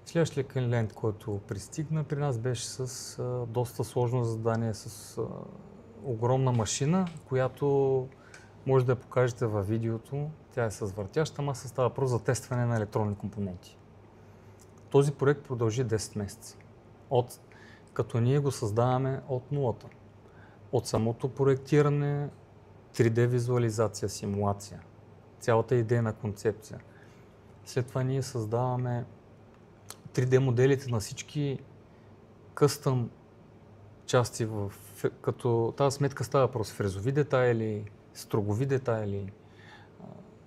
Следващия клиент, който пристигна при нас, беше с доста сложно задание, с огромна машина, която може да я покажете във видеото. Тя е с въртяща маса, става въпрос за тестване на електронни компоненти. Този проект продължи 10 месеца, като ние го създаваме от нулата. От самото проектиране, 3D визуализация, симулация, цялата идейна концепция. След това ние създаваме 3D моделите на всички къстъм части, като тази сметка става въпрос фрезови детайли, строгови детайли.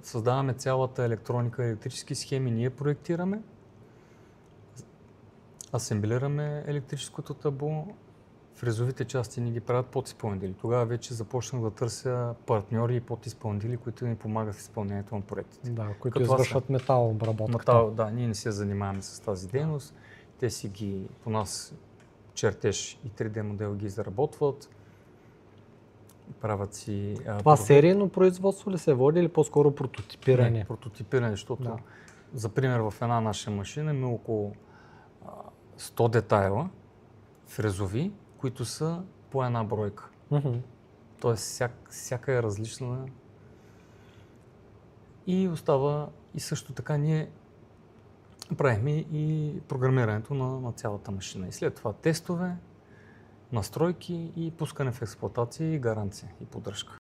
Създаваме цялата електроника, електрически схеми, ние проектираме, асемблираме електрическото табло, фрезовите части ни ги правят подизпълнители. Тогава вече започнах да търся партньори и подизпълнители, които ни помагат в изпълнението на проектите. Да, които извършват металообработката. Да, ние не се занимаваме с тази дейност. Те си ги по нас чертеж и 3D модел ги изработват. Правят си... Това серийно производство ли се води или по-скоро прототипиране? Не, прототипиране, защото за пример в една наша машина има около 100 детайла фрезови, които са по една бройка. Тоест всяка е различна. И остава и също така ние правихме и програмирането на цялата машина. И след това тестове, настройки и пускане в експлоатация и гаранция и поддръжка.